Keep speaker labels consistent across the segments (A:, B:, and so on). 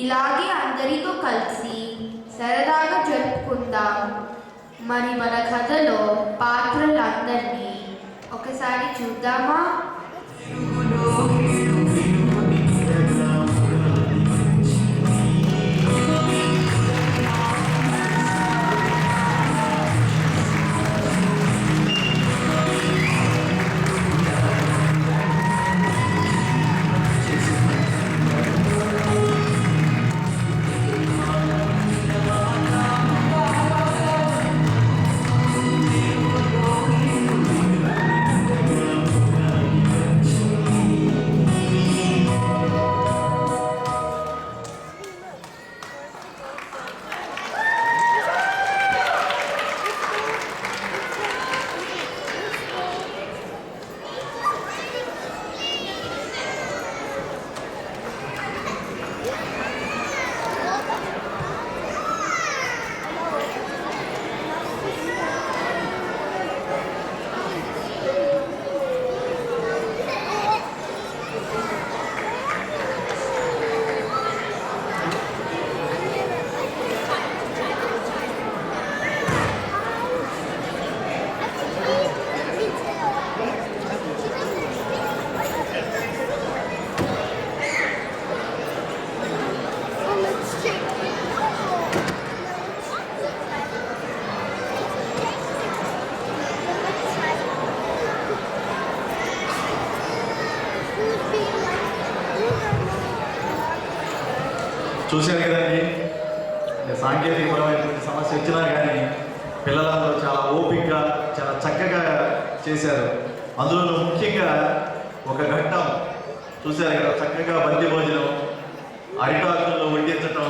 A: ఇలాగే అందరితో కలిసి సరదాగా జరుపుకుందాం. మరి మన కథలో పాత్రలందరినీ ఒకసారి చూద్దామా?
B: చూశారు కదండి, సాంకేతికపరమైనటువంటి సమస్య వచ్చినా కానీ పిల్లలందరూ చాలా ఓపికగా చాలా చక్కగా చేశారు. అందులో ముఖ్యంగా ఒక ఘట్టం చూశారు కదా, చక్కగా బంతి భోజనం అరిటాకుల్లో వడ్డించటం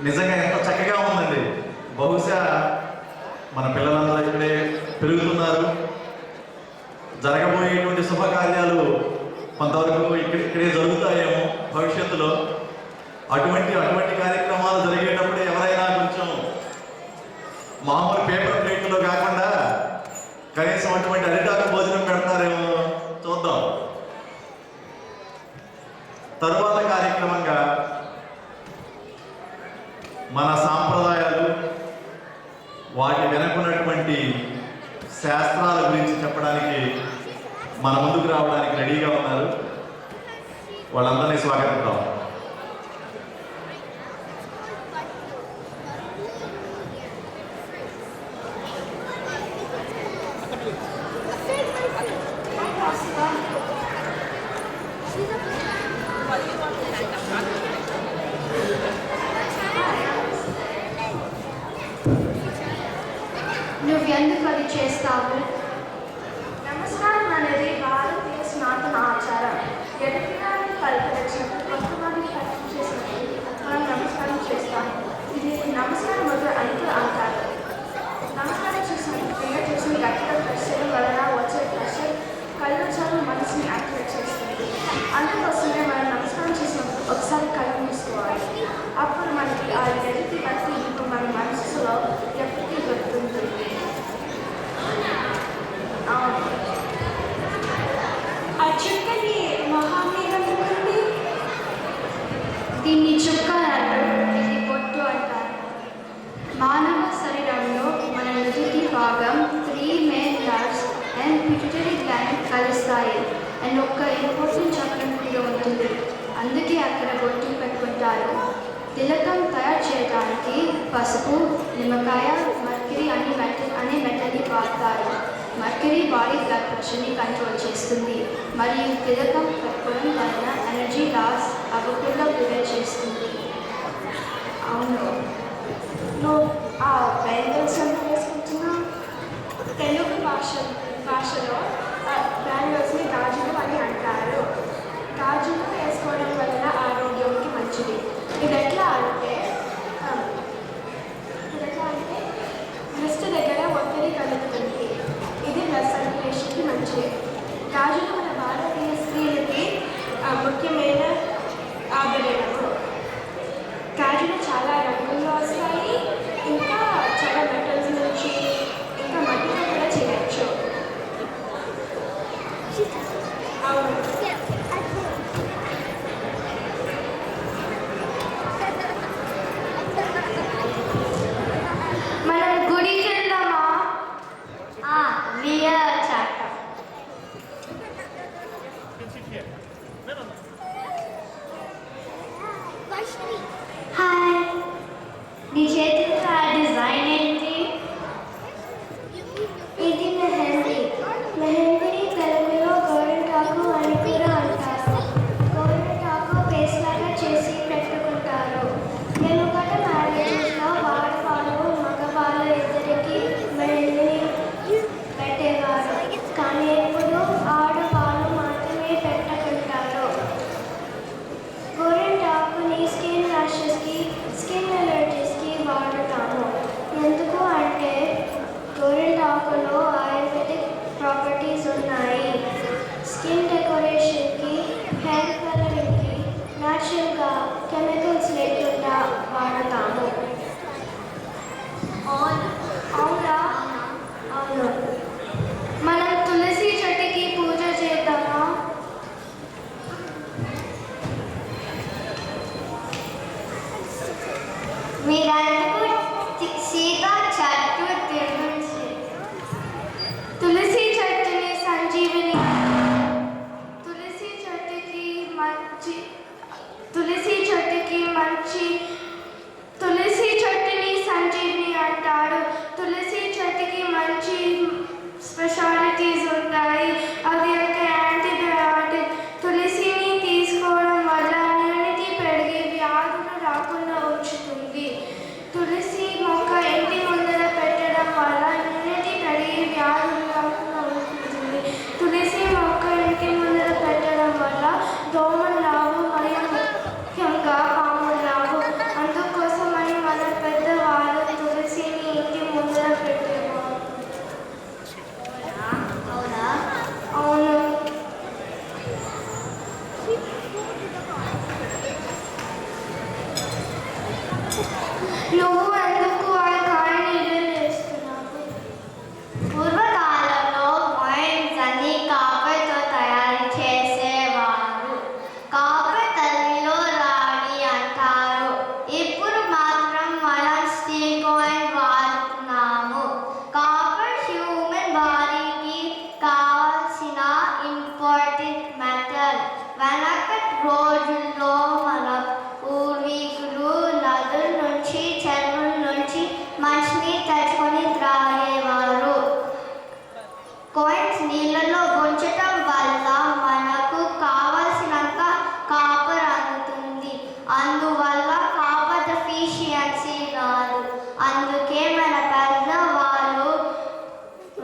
B: నిజంగా ఎంత చక్కగా ఉందండి. బహుశా మన పిల్లలందరూ ఇక్కడే పెరుగుతున్నారు. జరగబోయేటువంటి శుభకార్యాలు కొంతవరకు ఇక్కడే జరుగుతాయేమో భవిష్యత్తులో. అటువంటి కార్యక్రమాలు జరిగేటప్పుడు ఎవరైనా కొంచెం మామూలు పేపర్ ప్లేట్లో కాకుండా కనీసం అటువంటి అరిటాకు భోజనం పెడతారేమో చూద్దాం. తరువాత కార్యక్రమంగా మన సాంప్రదాయాలు వాటి వెనుకున్నటువంటి శాస్త్రాల గురించి చెప్పడానికి మన ముందుకు రావడానికి రెడీగా ఉన్నారు. వాళ్ళందరినీ స్వాగతిద్దాం.
A: నువ్వెందుకు అది చేస్తావు?
C: నమస్కారం అనేది భారతీయ సనాతన ఆచారం. ఎదుటివారిని పలకరించినప్పుడు కొంతమందిని పరిచయం చేసినప్పుడు మనం నమస్కారం చేస్తాము. ఇది నమస్కారం మొదలు అంటూ అంటారు. నమస్కారం చేసినప్పుడు ఫింగర్ చేసిన గట్టిగా ప్రెస్ చేయడం వలన వచ్చే ప్రెషర్ కళ్ళు చాలా మనసుని యాక్టివేట్ చేస్తుంది. అందుకోసమే మనం నమస్కారం చేసినప్పుడు ఒకసారి కళ్ళు మూసుకోవాలి. అప్పుడు మనకి ఆ ఎదుటి వ్యక్తి ఇప్పుడు మన మనసులో ఎప్పటికీ గుర్తుంటుంది.
D: ఆ చుక్కని మహామేఘం ఉంది.
A: దీన్ని చుక్క అంటారు, ఇది పొట్టు అంటారు. మానవ శరీరంలో మన నుదుటి భాగం 3 main nerves and pituitary gland కలుస్తాయి. అండ్ ఒక ఇంపార్టెంట్ చక్రం కూడా ఉంటుంది. అందుకే అక్కడ బొట్టు పెట్టుకుంటారు. తిలకం తయారు చేయడానికి పసుపు, నిమ్మకాయ, మర్కరీ అనే మెటల్ని వాడతారు. మర్కరీ బాడీ బ్లడ్ ప్రెషర్ని కంట్రోల్ చేస్తుంది మరియు తిలకం పెట్టుకోవడం వలన ఎనర్జీ లాస్ అవ్వకుండా ప్రివెంట్ చేస్తుంది.
C: అవును, నువ్వు ఆ బ్యాంగిల్స్ ఎంత వేసుకుంటున్నా? తెలుగు భాషలో బ్యాంగిల్స్ని గాజులు అని అంటారు. గాజులు వేసుకోవడం వలన ఆరోగ్యానికి మంచిది. ఇది ఎట్లా అంటే బ్రెస్ట్ దగ్గర ఒత్తిడి కలుగుతుంది. ఇది బ్లడ్ సర్క్యులేషన్కి మంచిది. గాజులు మన భారతీయ స్త్రీలకి ముఖ్యమైన ఆభరణము. గాజులు చాలా రంగుల్లో వస్తాయి. ఇంకా చాలా మెటల్స్ నుంచి ఇంకా మట్టితో కూడా చేయొచ్చు. అవును,
A: హాయ్, నీ చేతితో ఆ డిజైన్ ఏంటి?
C: ఇది మెహందీ. మెహందీని తెలుగులో గోరింటాకు అని కూడా అంటారు. గోరింటాకు పేస్ట్ లాగా చేసి పెట్టుకుంటారు. వెనుకట మ్యారేజెస్లో ఆడవాళ్ళు మగవాళ్ళు ఇద్దరికి మెహందీని పెట్టేవారు. కానీ ఇప్పుడు ఆడవాళ్ళు మాత్రమే పెట్టుకుంటారు. గోరింటాకుని స్కిన్ ర్యాషెస్కి, స్కిన్ ఎలర్జీస్కి వాడుతాము. ఎందుకు అంటే గోరింటాకులో ఆయుర్వేదిక్ ప్రాపర్టీస్ ఉన్నాయి. స్కిన్ డెకరేషన్కి, హెయిర్ కలరింగ్కి న్యాచురల్గా కెమికల్స్ లేకుండా వాడతాము. అవునా? అవును. మనం తులసి చెట్టుకి పూజ చేద్దామా?
A: మీరందరూ సీత చెట్టు తిరుగుతుంది.
C: తులసి చెట్టుని సంజీవిని, తులసి చెట్టుకి మంచి, తులసి చెట్టుకి మంచి, తులసి చెట్టుని సంజీవిని అంటారు. తులసి చెట్టుకి మంచి స్పెషాలిటీస్ ఉంటాయి. అది ఒక యాంటీబయాటిక్. తులసిని తీసుకోవడం వల్ల ఇమ్యూనిటీ పెరిగి వ్యాధులు రాకుండా ఉంచుతుంది. తులసి మొక్క ఇంటి ముందర పెట్టడం వల్ల ఇమ్యూనిటీ పెరిగి వ్యాధులు రాకుండా ఉంచుతుంది. తులసి మొక్క ఇంటి ముందర పెట్టడం వల్ల దోమలు రావు, మరియు ముఖ్యంగా పాములు రావు. అందుకోసమని మన పెద్దవాళ్ళు తులసిని ఇంటి ముందర పెట్టేవారు.
A: అవునా?
C: అవును. నువ్వు ఎందుకు ఆ కాయని ఇలా చేస్తున్నావు?
A: పూర్వకాలంలో కాయిన్స్ అన్ని కాపర్తో తయారు చేసేవారు. కాపర్ తల్లిలో రాణి అంటారు. ఇప్పుడు మాత్రం మనం స్టీల్ కాయిన్ వాడుతున్నాము. కాపర్ హ్యూమన్ బాడీకి కావాల్సిన ఇంపార్టెంట్ మెటల్. వెనకటి రోజుల్లో మన పూర్వీకులు నదుల నుంచి, చెరువుల నుంచి మంచినీరు తెచ్చుకొని త్రాగేవారు. కాయిన్స్ నీళ్ళలో ఉంచటం వల్ల మనకు కావలసినంత కాపర్ అందుతుంది. అందువల్ల కాపర్ డెఫిషియన్సీ రాదు. అందుకే మన పెద్దవాళ్ళు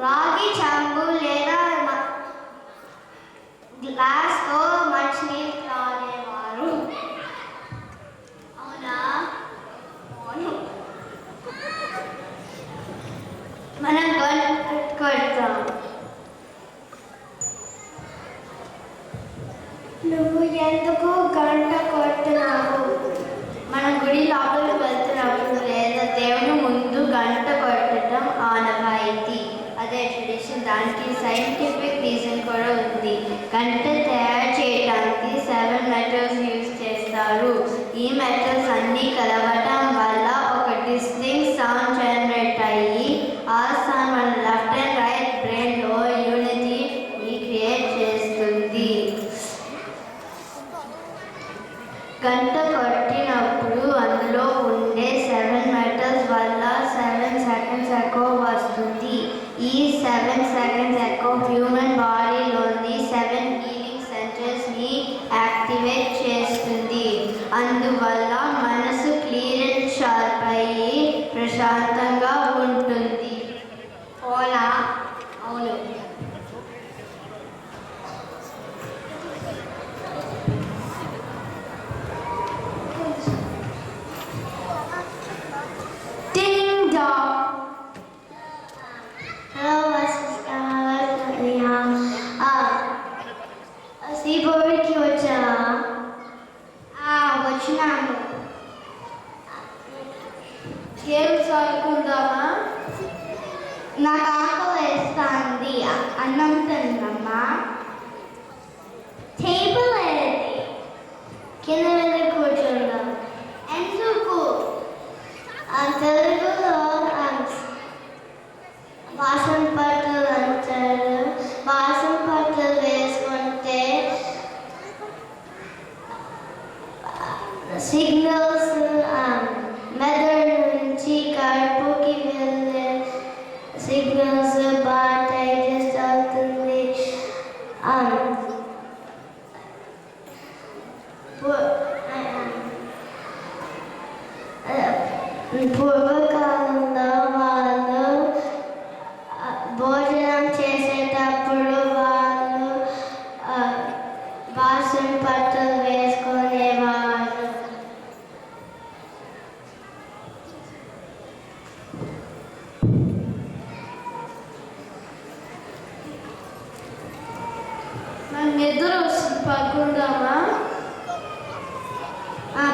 A: రాగి చెంబు లేదా గ్లాస్తో మంచినీళ్ళు త్రాగేవారు. అవునా? అవును. మనం గంట కొడతాం.
C: నువ్వు ఎందుకు గంట కొడుతున్నావు?
A: మనం గుడి లోపలికి వెళ్తున్నప్పుడు లేదా దేవుని ముందు గంట కొట్టడం ఆనవాయితీ. అదే ట్రెడిషన్. దానికి సైంటిఫిక్ రీజన్ కూడా ఉంది. గంట తయారు చేయడానికి 7 మెటల్స్ యూజ్ చేస్తారు. ఈ మెటల్స్ అన్నీ కలవటం వల్ల ఒక డిస్టింక్ట్ సౌండ్ జనరేట్ అయ్యి ఆ సౌండ్ మన లెఫ్ట్ అండ్ రైట్ బ్రెయిన్లో యూనిటీని క్రియేట్ చేస్తుంది. గంట కొట్టినప్పుడు అందులో ఉండే 7 మెటల్స్ వల్ల 7 సెకండ్స్ ఎకో వస్తుంది. ఈ 7 సెకండ్స్ ఎకో హ్యూమన్ బాడీలోని 7 హీలింగ్ సెంటర్స్ని యాక్టివేట్ చేస్తుంది. అందువల్ల మనసు క్లియర్ అండ్ షార్ప్ అయ్యి ప్రశాంతంగా ఉంటుంది. అవునా? అవును.
C: Ding dong.
A: Hello, శ్రీభోడికి వచ్చావా?
C: వచ్చినాము. గేమ్స్ ఆడుకుందామా?
A: నాకు ఆకలి వేస్తుంది. అన్నం తిందమ్మా. టేబుల్ ఏది? కింద వెళ్ళి కూర్చుందాం. ఎందుకు? తెలుగులో వాసన పట్టలు అంటారు. వాసన పట్టలు వేసుకుంటే
E: సిగ్నల్స్ మెదడు నుంచి కడుపుకి వెళ్ళే సిగ్నల్స్ బాగా డైజెస్ట్ అవుతుంది. పూర్వకాలంలో వాళ్ళు భోజనం చేసేటప్పుడు వాళ్ళు బాసం పట్టలు వేసుకునేవారు.
A: నాకు నిద్ర వస్తుంది, పడుకుందామా?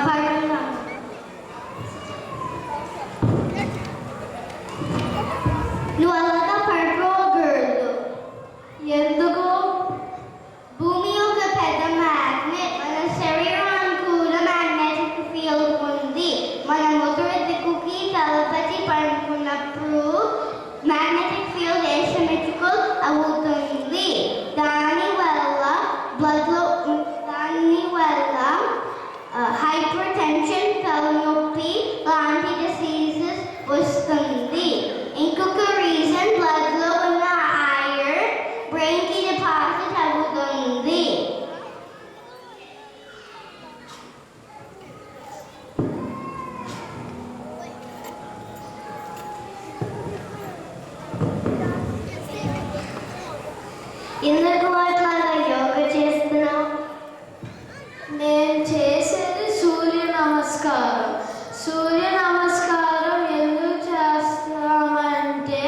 E: పడుకుందాం. నువ్వు అలాగా పడుకోకూడదు.
A: ఎందుకు?
E: భూమి ఒక పెద్ద మ్యాగ్నెట్. మన శరీరానికి కూడా మ్యాగ్నెటిక్ ఫీల్డ్ ఉంది. మనం ఉత్తర దిక్కుకి తలపతి పడుకున్నప్పుడు మ్యాగ్నెటిక్ ఫీల్డ్ ఎసిమెట్రికల్ అవుతుంది. దానివల్ల హైపర్ టెన్షన్, తలనొప్పి లాంటి డిసీజెస్ వస్తుంది. ఇంకొక రీజన్ బ్లడ్లో ఉన్న ఐరన్ బ్రెయిన్కి డిపాజిట్ అవుతుంది. ఎందుకు అట్లాగా యోగా చేస్తున్నావు?
A: నేను చేసేది సూర్య నమస్కారం. సూర్య నమస్కారం ఎందుకు చేస్తామంటే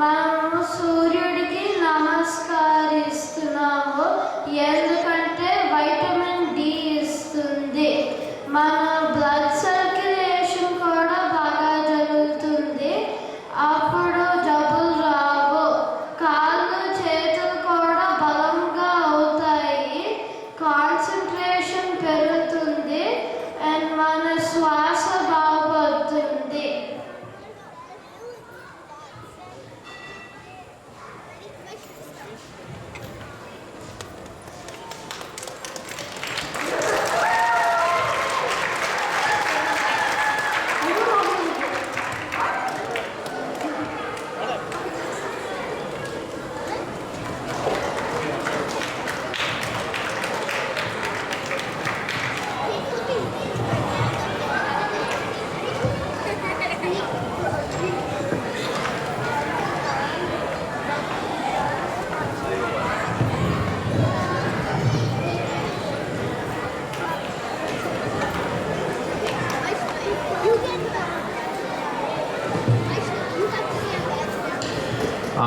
A: మనము సూర్యుడికి నమస్కరిస్తున్నాము. ఎందుకంటే వైటమిన్ డి ఇస్తుంది. మన బ్లడ్ సర్క్యులేషన్ కూడా బాగా జరుగుతుంది. అప్పుడు జబ్బులు రావు. కాళ్ళు చేతులు కూడా బలంగా అవుతాయి. కాన్సన్ట్రేషన్ పెరుగుతుంది అండ్ మన శ్వాస బాగుపడుతుంది.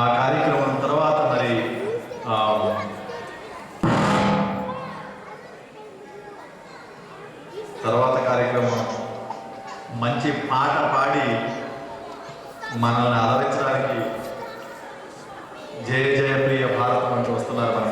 B: ఆ కార్యక్రమం తర్వాత మరి తర్వాత కార్యక్రమం మంచి పాట పాడి మనల్ని ఆదరించడానికి జయ జయ ప్రియ భారతం అంటూ వస్తున్నారు మన